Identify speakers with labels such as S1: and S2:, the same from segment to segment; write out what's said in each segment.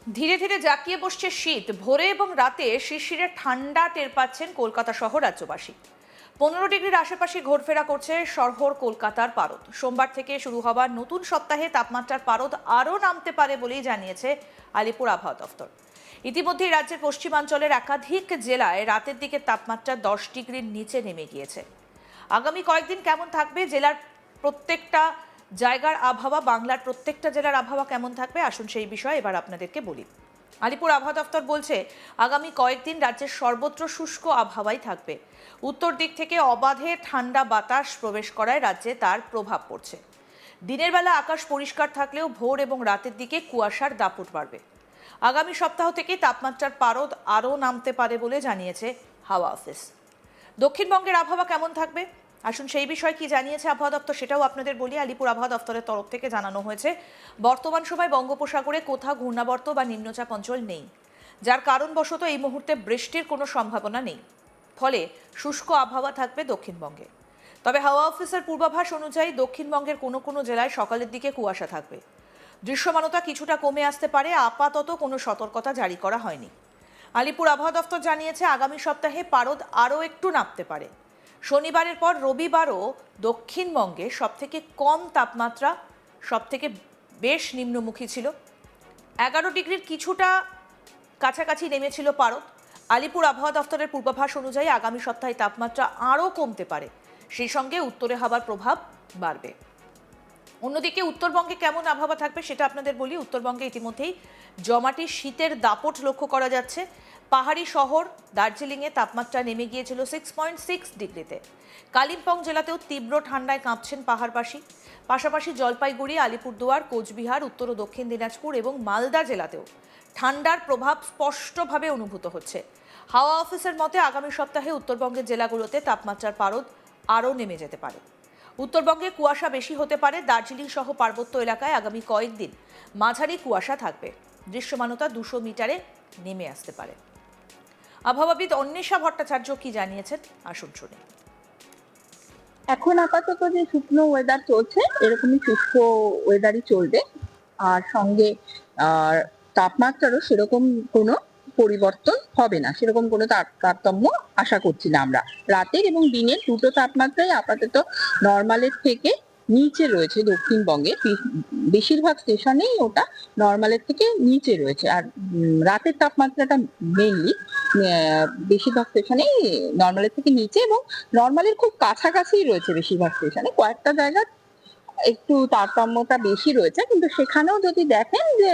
S1: ধীরে ধীরে জাঁকিয়ে বসছে শীত। ভোরে এবং রাতে শিরশিরে ঠান্ডা টের পাচ্ছেন কলকাতা সহ রাজ্যবাসী। 15 ডিগ্রির আশেপাশে ঘোরফেরা করছে শহর কলকাতার পারদ। সোমবার থেকে শুরু হওয়া নতুন সপ্তাহে তাপমাত্রার পারদ আরও নামতে পারে বলেই জানিয়েছে আলিপুর আবহাওয়া দফতর। ইতিমধ্যে রাজ্যের পশ্চিমাঞ্চলের একাধিক জেলায় রাতের দিকে তাপমাত্রা 10 ডিগ্রির নিচে নেমে গিয়েছে। আগামী কয়েকদিন কেমন থাকবে জেলার প্রত্যেকটা জায়গার আবহাওয়া, বাংলার প্রত্যেকটা জেলার আবহাওয়া কেমন থাকবে, আসুন সেই বিষয়ে এবার আপনাদেরকে বলি। আলিপুর আবহাওয়া দফতর বলছে আগামী কয়েকদিন রাজ্যের সর্বত্র শুষ্ক আবহাওয়াই থাকবে। উত্তর দিক থেকে অবাধে ঠান্ডা বাতাস প্রবেশ করায় রাজ্যে তার প্রভাব পড়ছে। দিনের বেলা আকাশ পরিষ্কার থাকলেও ভোর এবং রাতের দিকে কুয়াশার দাপট বাড়বে। আগামী সপ্তাহ থেকে তাপমাত্রার পারদ আরও নামতে পারে বলে জানিয়েছে হাওয়া অফিস। দক্ষিণবঙ্গের আবহাওয়া কেমন থাকবে, আসুন সেই বিষয়ে কি জানিয়েছে আবহাওয়া দপ্তর সেটাও আপনাদের বলি। আলিপুর আবহাওয়া দপ্তরের তরফ থেকে জানানো হয়েছে বর্তমান সময় বঙ্গোপসাগরে কোথাও ঘূর্ণাবর্ত বা নিম্নচাপ অঞ্চল নেই, যার কারণবশত এই মুহূর্তে বৃষ্টির কোনো সম্ভাবনা নেই। ফলে শুষ্ক আবহাওয়া থাকবে দক্ষিণবঙ্গে। তবে হাওয়া অফিসের পূর্বাভাস অনুযায়ী দক্ষিণবঙ্গের কোনো কোনো জেলায় সকালের দিকে কুয়াশা থাকবে। দৃশ্যমানতা কিছুটা কমে আসতে পারে, আপাতত কোনো সতর্কতা জারি করা হয়নি। আলিপুর আবহাওয়া দফতর জানিয়েছে আগামী সপ্তাহে পারদ আরও একটু নামতে পারে। শনিবারের পর রবিবারও দক্ষিণবঙ্গে সবথেকে কম তাপমাত্রা, সবথেকে বেশ নিম্নমুখী ছিল। 11 ডিগ্রির কিছুটা কাছাকাছি নেমেছিল পারদ। আলিপুর আবহাওয়া দফতরের পূর্বাভাস অনুযায়ী আগামী সপ্তাহে তাপমাত্রা আরও কমতে পারে, সেই সঙ্গে উত্তরে হাওয়ার প্রভাব বাড়বে। অন্যদিকে উত্তরবঙ্গে কেমন আবহাওয়া থাকবে সেটা আপনাদের বলি। উত্তরবঙ্গে ইতিমধ্যেই জমাটি শীতের দাপট লক্ষ্য করা যাচ্ছে। পাহাড়ি শহর দার্জিলিংয়ে তাপমাত্রা নেমে গিয়েছিল 6.6 ডিগ্রিতে। কালিম্পং জেলাতেও তীব্র ঠান্ডায় কাঁপছেন পাহাড়বাসী। পাশাপাশি জলপাইগুড়ি, আলিপুরদুয়ার, কোচবিহার, উত্তর ও দক্ষিণ দিনাজপুর এবং মালদা জেলাতেও ঠান্ডার প্রভাব স্পষ্টভাবে অনুভূত হচ্ছে। হাওয়া অফিসের মতে আগামী সপ্তাহে উত্তরবঙ্গের জেলাগুলোতে তাপমাত্রার পারদ আরও নেমে যেতে পারে। উত্তরবঙ্গে কুয়াশা বেশি হতে পারে। দার্জিলিং সহ পার্বত্য এলাকায় আগামী কয়েকদিন মাঝারি কুয়াশা থাকবে। দৃশ্যমানতা 200 মিটারে নেমে আসতে পারে। আবহাওয়াবিদ অন্বেষা ভট্টাচার্য কি জানিয়েছেন, আসুন শুনি।
S2: এখন আপাতত যে শুকনো ওয়েদার চলছে, এরকমই শুষ্ক ওয়েদারই চলবে। আর সঙ্গে আর তাপমাত্রারও সেরকম কোনো পরিবর্তন হবে না, সেরকম কোনো তারতম্য আশা করছি না আমরা। রাতের এবং দিনের দুটো তাপমাত্রাই আপাতত নর্মালের থেকে নিচে রয়েছে। দক্ষিণবঙ্গে বেশিরভাগ স্টেশনেই ওটা নর্মালের থেকে নিচে রয়েছে। আর রাতের তাপমাত্রাটা মেইনলি বেশিরভাগ স্টেশনেই নর্মালের থেকে নিচে এবং নর্মালের খুব কাছাকাছি রয়েছে। বেশিরভাগ স্টেশনে কয়েকটা জায়গা একটু তারতম্যটা বেশি রয়েছে, কিন্তু সেখানেও যদি দেখেন যে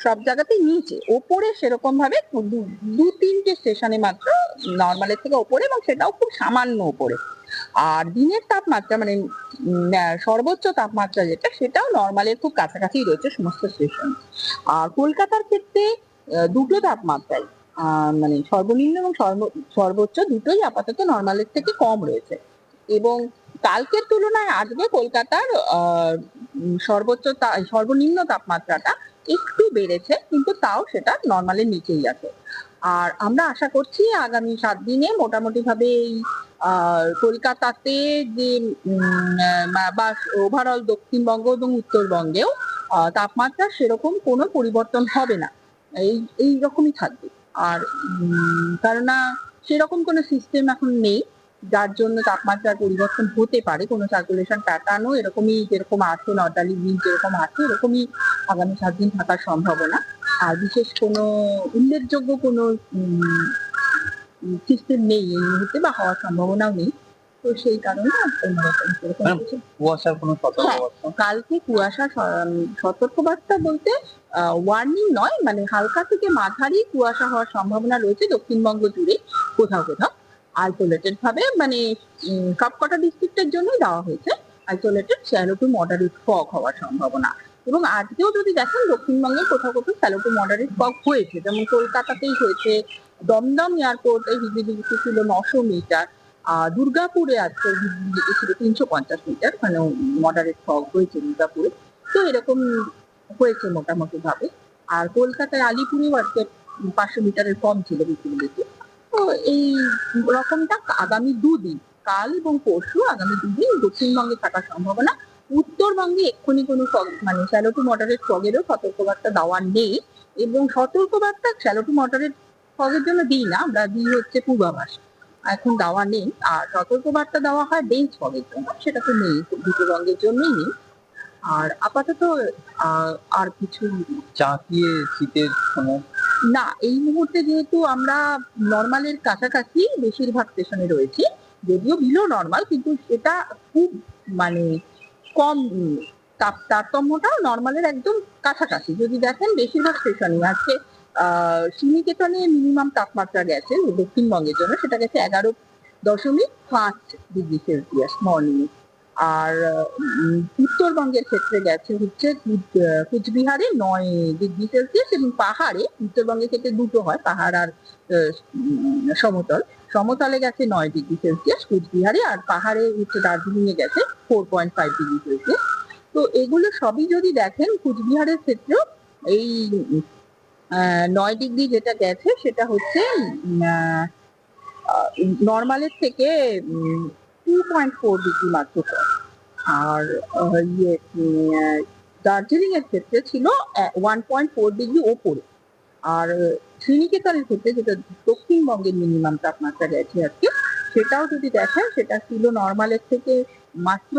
S2: সব জায়গাতেই নিচে। ওপরে সেরকম ভাবে দু তিনটে স্টেশনে মাত্র নর্মালের থেকে ওপরে, এবং সেটাও খুব সামান্য ওপরে। আর দিনের তাপমাত্রা মানে সর্বোচ্চ তাপমাত্রা যেটা, সেটাও নর্মালের খুব কাছাকাছি রয়েছে সমস্ত স্টেশন। আর কলকাতার ক্ষেত্রে দুটো তাপমাত্রাই মানে সর্বনিম্ন এবং সর্বোচ্চ দুটোই আপাতত নর্মালের থেকে কম রয়েছে। এবং কালকের তুলনায় আজকে কলকাতার সর্বনিম্ন তাপমাত্রাটা একটু বেড়েছে, কিন্তু তাও সেটা নর্মালের নিচেই আছে। আর আমরা আশা করছি আগামী 7 দিনে মোটামুটি ভাবে এই কলকাতাতে যে বা ওভারঅল দক্ষিণবঙ্গ এবং উত্তরবঙ্গেও তাপমাত্রা সেরকম কোনো পরিবর্তন হবে না, এই রকমই থাকবে। আর কেননা সেরকম কোনো সিস্টেম এখন নেই যার জন্য তাপমাত্রার পরিবর্তন হতে পারে। কোনো সার্কুলেশন প্যাটার্নও এরকমই, যেরকম আছে নর্দার্লি উইন্ড যেরকম আছে, এরকমই আগামী 7 দিন থাকার সম্ভাবনা। আর বিশেষ কোনো উল্লেখযোগ্য কোনো সিস্টেম নেই এই মুহূর্তে, বা হওয়ার সম্ভাবনাও নেই। তো সেই কারণে
S3: কুয়াশার কোনো সতর্কবার্তা?
S2: কালকে কুয়াশা সতর্কবার্তা বলতে ওয়ার্নিং নয়, মানে হালকা থেকে মাঝারি কুয়াশা হওয়ার সম্ভাবনা রয়েছে দক্ষিণবঙ্গ জুড়ে। কোথাও কোথাও আইসোলেটেড ভাবে, মানে সবকটা ডিস্ট্রিক্টের জন্য দেওয়া হয়েছে isolated shallow to moderate fog হওয়ার সম্ভাবনা। এবং আজকেও যদি দেখেন দক্ষিণবঙ্গে কোথাও কোথাও শ্যালো টু মডারেট ফগ হয়েছে, যেমন কলকাতাতেই হয়েছে। দমদম এয়ারপোর্টে ভিজিবিলিটি ছিল 900 মিটার। দুর্গাপুরে আজকে ভিজিবিলিটি ছিল 350 মিটার, মানে মডারেট ফগ হয়েছে দুর্গাপুরে। তো এরকম হয়েছে মোটামুটি ভাবে। আর কলকাতায় আলিপুরেও আজকে 500 মিটারের কম ছিল ভিজিবিলিটি। তো এই রকমটা আগামী 2 দিন, কাল এবং পরশু, আগামী 2 দিন দক্ষিণবঙ্গে থাকার সম্ভাবনা। উত্তরবঙ্গে এক্ষুনি কোনো ফগ মানে শ্যালো টু মডারেট ফগেরও সতর্কবার্তা দেওয়া নেই, এবং সতর্কবার্তা শ্যালো টু মডারেট ফগের জন্য দিই না, আমরা দিই হচ্ছে পূর্বাভাস, এখন দেওয়া নেই। আর সতর্কবার্তা দেওয়া হয় ডেন্স ফগের জন্য, সেটা তো নেই, উত্তরবঙ্গের জন্যই নেই। আর আপাতত আর কিছু
S3: জাঁকিয়ে শীতের সময়
S2: না, এই মুহূর্তে যেহেতু আমরা নর্মালের কাছাকাছি বেশিরভাগ স্টেশনে রয়েছি, যদিও বিলো নর্মাল, কিন্তু সেটা খুব মানে কম, তারতম্যটা নর্মালের একদম কাছাকাছি। যদি দেখেন বেশিরভাগ স্টেশনে আজকে শ্রীনিকেতনে মিনিমাম তাপমাত্রা গেছে দক্ষিণবঙ্গের জন্য, সেটা গেছে 11.5 ডিগ্রি সেলসিয়াস মর্নিং। আর উত্তরবঙ্গের ক্ষেত্রে গেছে হচ্ছে কুচবিহারে 9 ডিগ্রি সেলসিয়াস, এবং পাহাড়ে উত্তরবঙ্গের ক্ষেত্রে দুটো হয়, পাহাড় আর সমতলে গেছে 9 ডিগ্রি সেলসিয়াস কুচবিহারে, আর পাহাড়ে হচ্ছে দার্জিলিং এ গেছে 4.5 ডিগ্রি সেলসিয়াস। তো এগুলো সবই যদি দেখেন কুচবিহারের ক্ষেত্রেও এই 9 ডিগ্রি যেটা গেছে সেটা হচ্ছে নর্মালের থেকে 2.4 ডিগ্রি মাত্র কম। আর দার্জিলিং এর ক্ষেত্রে ছিল 1.4 ডিগ্রি ওপরে। আর শ্রীনিকেতনের ক্ষেত্রে যেটা দক্ষিণবঙ্গের মিনিমাম তাপমাত্রা গেছে আজকে, সেটাও যদি দেখেন সেটা ছিল নর্মালের থেকে মাত্র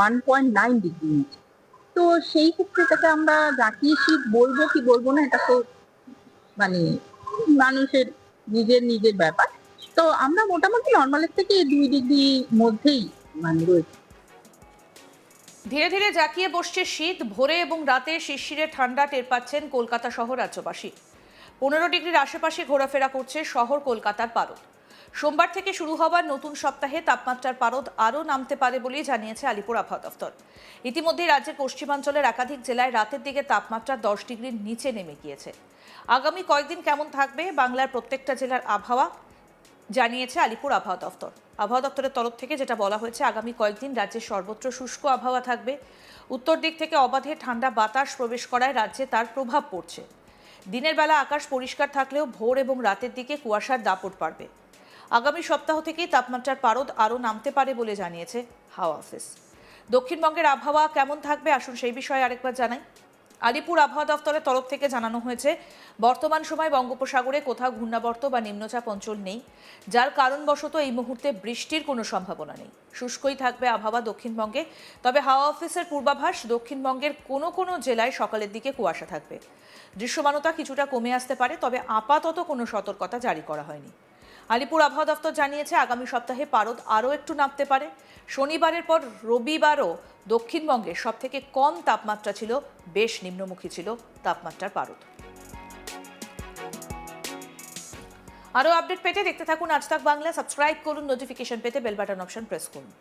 S2: 1.9 ডিগ্রি নিচে। তো সেই ক্ষেত্রে এটাকে আমরা জাঁকিয়ে শীত বলবো কি বলবো না, এটা তো মানে মানুষের নিজের ব্যাপার। তো আমরা মোটামুটি নর্মালের থেকে 2 ডিগ্রি মধ্যেই মানে রয়েছে।
S1: ধীরে ধীরে জাঁকিয়ে বসছে শীত, ভোরে এবং রাতে শিরশিরে ঠান্ডা টের পাচ্ছেন কলকাতা সহ রাজ্যবাসী। 15 ডিগ্রির আশেপাশে ঘোরাফেরা করছে শহর কলকাতার পারদ। সোমবার থেকে শুরু হওয়ার নতুন সপ্তাহে তাপমাত্রার পারদ আরও নামতে পারে বলেই জানিয়েছে আলিপুর আবহাওয়া দফতর। ইতিমধ্যেই রাজ্যের পশ্চিমাঞ্চলের একাধিক জেলায় রাতের দিকে তাপমাত্রা 10 ডিগ্রির নিচে নেমে গিয়েছে। আগামী কয়েকদিন কেমন থাকবে বাংলার প্রত্যেকটা জেলার আবহাওয়া জানিয়েছে আলিপুর আবহাওয়া দফতর। আবহাওয়া দপ্তরের তরফ থেকে যেটা বলা হয়েছে, আগামী কয়েকদিন রাজ্যের সর্বত্র শুষ্ক আবহাওয়া থাকবে। উত্তর দিক থেকে অবাধে ঠান্ডা বাতাস প্রবেশ করায় রাজ্যে তার প্রভাব পড়ছে। দিনের বেলা আকাশ পরিষ্কার থাকলেও ভোর এবং রাতের দিকে কুয়াশার দাপট বাড়বে। আগামী সপ্তাহ থেকেই তাপমাত্রার পারদ আরও নামতে পারে বলে জানিয়েছে হাওয়া অফিস। দক্ষিণবঙ্গের আবহাওয়া কেমন থাকবে আসুন সেই বিষয়ে আরেকবার জানাই। আলিপুর আবহাওয়া দফতরের তরফ থেকে জানানো হয়েছে, বর্তমান সময় বঙ্গোপসাগরে কোথাও ঘূর্ণাবর্ত বা নিম্নচাপ অঞ্চল নেই, যার কারণবশত এই মুহূর্তে বৃষ্টির কোনো সম্ভাবনা নেই। শুষ্কই থাকবে আবহাওয়া দক্ষিণবঙ্গে। তবে হাওয়া অফিসের পূর্বাভাস, দক্ষিণবঙ্গের কোনো কোনো জেলায় সকালের দিকে কুয়াশা থাকবে। দৃশ্যমানতা কিছুটা কমে আসতে পারে, তবে আপাতত কোনো সতর্কতা জারি করা হয়নি। আলিপুর আবহাওয়া দফতর জানিয়েছে, আগামী সপ্তাহে পারদ আরও একটু নামতে পারে। শনিবারের পর রবিবারও দক্ষিণবঙ্গে সবথেকে কম তাপমাত্রা ছিল, বেশ নিম্নমুখী ছিল তাপমাত্রার পারদ। আরও আপডেট পেতে দেখতে থাকুন আজ তাক বাংলা। সাবস্ক্রাইব করুন, নোটিফিকেশন পেতে বেল বাটন অপশন প্রেস করুন।